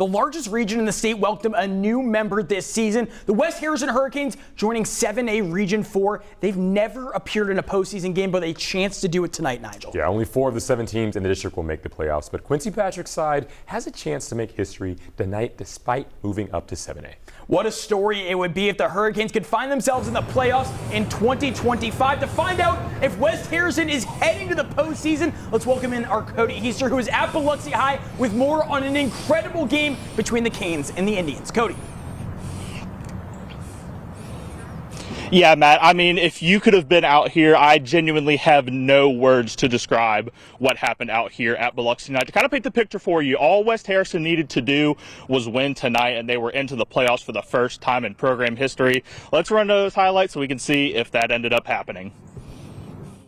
The largest region in the state welcomed a new member this season. The West Harrison Hurricanes joining 7A Region 4. They've never appeared in a postseason game, but a chance to do it tonight, Nigel. Yeah, only 4 of the 7 teams in the district will make the playoffs, but Quincy Patrick's side has a chance to make history tonight despite moving up to 7A. What a story it would be if the Hurricanes could find themselves in the playoffs in 2025. To find out if West Harrison is heading to the postseason, let's welcome in our Cody Heister, who is at Biloxi High with more on an incredible game between the Canes and the Indians. Cody. Yeah, Matt, I mean, if you could have been out here, I genuinely have no words to describe what happened out here at Biloxi tonight. To kind of paint the picture for you, all West Harrison needed to do was win tonight, and they were into the playoffs for the first time in program history. Let's run those highlights so we can see if that ended up happening.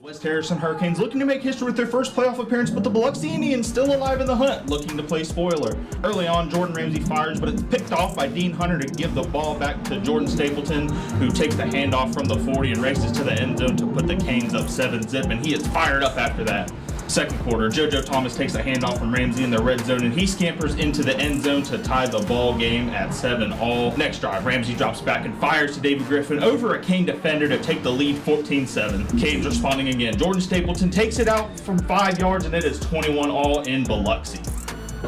West Harrison Hurricanes looking to make history with their first playoff appearance, but the Biloxi Indians still alive in the hunt, looking to play spoiler. Early on, Jordan Ramsey fires, but it's picked off by Dean Hunter to give the ball back to Jordan Stapleton, who takes the handoff from the 40 and races to the end zone to put the Canes up 7-zip, and he is fired up after that. Second quarter, JoJo Thomas takes a handoff from Ramsey in the red zone, and he scampers into the end zone to tie the ball game at 7-all. Next drive, Ramsey drops back and fires to David Griffin over a Cane defender to take the lead 14-7. Canes responding again. Jordan Stapleton takes it out from 5 yards, and it is 21-all in Biloxi.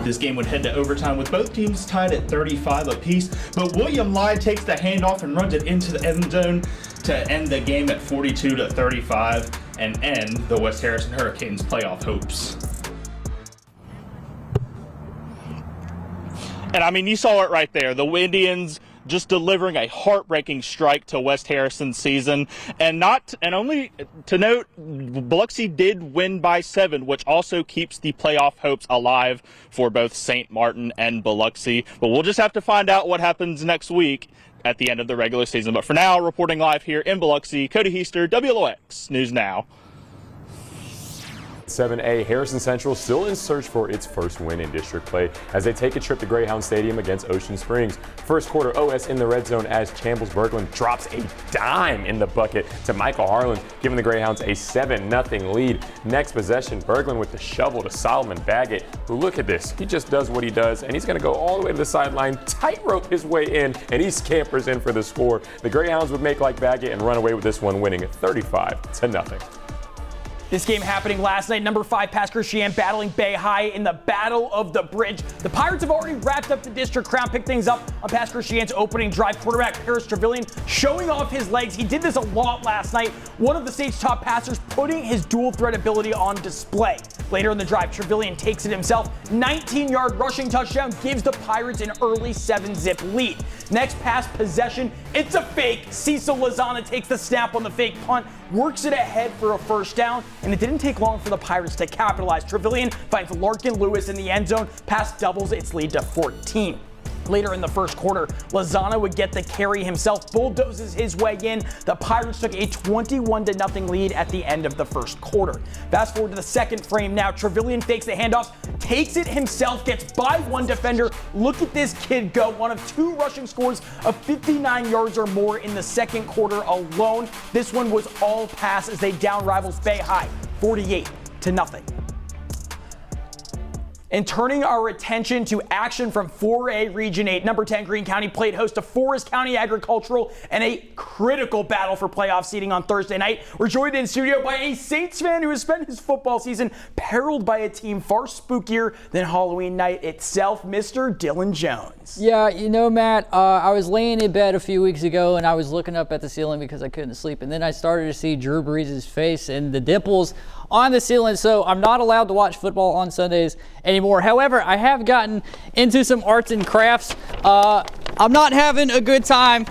This game would head to overtime with both teams tied at 35 apiece, but William Lyde takes the handoff and runs it into the end zone to end the game at 42-35 and end the West Harrison Hurricanes playoff hopes. And I mean, you saw it right there. The Indians just delivering a heartbreaking strike to West Harrison's season. And only to note, Biloxi did win by 7, which also keeps the playoff hopes alive for both St. Martin and Biloxi. But we'll just have to find out what happens next week at the end of the regular season. But for now, reporting live here in Biloxi, Cody Heister, WLOX News Now. 7A, Harrison Central still in search for its first win in district play as they take a trip to Greyhound Stadium against Ocean Springs. First quarter, OS in the red zone as Chambliss Berglund drops a dime in the bucket to Michael Harlan, giving the Greyhounds a 7-0 lead. Next possession, Berglund with the shovel to Solomon Baggett, who, look at this, he just does what he does, and he's going to go all the way to the sideline, tightrope his way in, and he scampers in for the score. The Greyhounds would make like Baggett and run away with this one, winning 35-0. This game happening last night, number 5 Pass Christian battling Bay High in the Battle of the Bridge. The Pirates have already wrapped up the district crown, picked things up on Pass Christian's opening drive. Quarterback Paris Trevelyan showing off his legs. He did this a lot last night. One of the state's top passers putting his dual threat ability on display. Later in the drive, Trevelyan takes it himself. 19-yard rushing touchdown gives the Pirates an early 7-zip lead. Next pass possession, it's a fake. Cecil Lozana takes the snap on the fake punt, works it ahead for a first down, and it didn't take long for the Pirates to capitalize. Trevelyan finds Larkin Lewis in the end zone. Pass doubles its lead to 14. Later in the first quarter, Lozana would get the carry himself, bulldozes his way in. The Pirates took a 21-0 lead at the end of the first quarter. Fast forward to the second frame now. Trevelyan fakes the handoff, takes it himself, gets by one defender. Look at this kid go. One of 2 rushing scores of 59 yards or more in the second quarter alone. This one was all pass as they down rivals Bay High 48-0. And turning our attention to action from 4A Region 8, number 10 Greene County played host to Forest County Agricultural in a critical battle for playoff seeding on Thursday night. We're joined in studio by a Saints fan who has spent his football season perilled by a team far spookier than Halloween night itself, Mr. Dylan Jones. Yeah, you know, Matt, I was laying in bed a few weeks ago and I was looking up at the ceiling because I couldn't sleep, and then I started to see Drew Brees' face and the dimples on the ceiling, so I'm not allowed to watch football on Sundays anymore. However, I have gotten into some arts and crafts. I'm not having a good time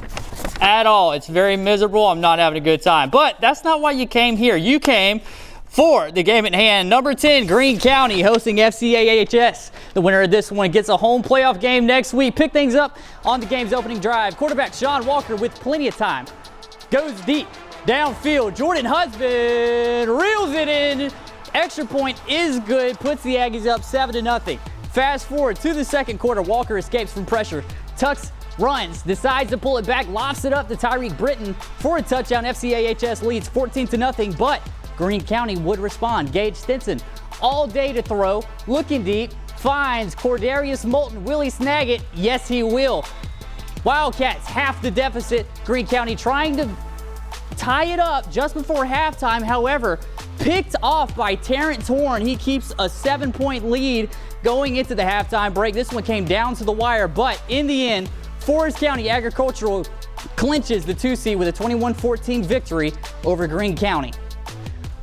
at all. It's very miserable. I'm not having a good time. But that's not why you came here. You came for the game at hand. Number 10, Greene County hosting FCAHS. The winner of this one gets a home playoff game next week. Pick things up on the game's opening drive. Quarterback Sean Walker with plenty of time goes deep downfield. Jordan Husband reels it in. Extra point is good, puts the Aggies up 7-0. Fast forward to the second quarter. Walker escapes from pressure, tucks, runs, decides to pull it back, lofts it up to Tyreek Britton for a touchdown. FCAHS leads 14-0, but Greene County would respond. Gage Stinson all day to throw, looking deep, finds Cordarius Moulton. Will he snag it? Yes, he will. Wildcats half the deficit. Greene County trying to tie it up just before halftime. However, picked off by Terrence Horn. He keeps a 7-point lead going into the halftime break. This one came down to the wire, but in the end, Forest County Agricultural clinches the 2 seed with a 21-14 victory over Greene County.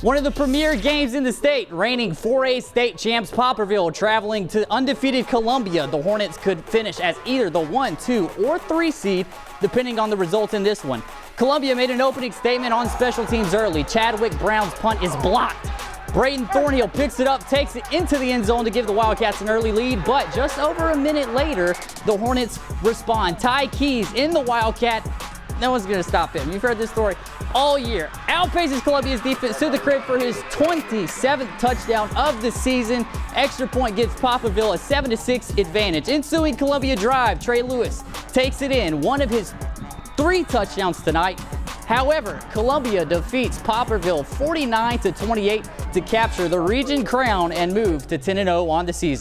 One of the premier games in the state, reigning 4A state champs Poplarville traveling to undefeated Columbia. The Hornets could finish as either the 1, 2, or 3 seed, depending on the result in this one. Columbia made an opening statement on special teams early. Chadwick Brown's punt is blocked. Braden Thornhill picks it up, takes it into the end zone to give the Wildcats an early lead, but just over a minute later, the Hornets respond. Ty Keys in the Wildcat. No one's going to stop him. You've heard this story all year. Outpaces Columbia's defense to the crib for his 27th touchdown of the season. Extra point gives Poplarville a 7-6 advantage. Ensuing Columbia drive, Trey Lewis takes it in, one of his 3 touchdowns tonight. However, Columbia defeats Poplarville 49-28 to capture the region crown and move to 10-0 on the season.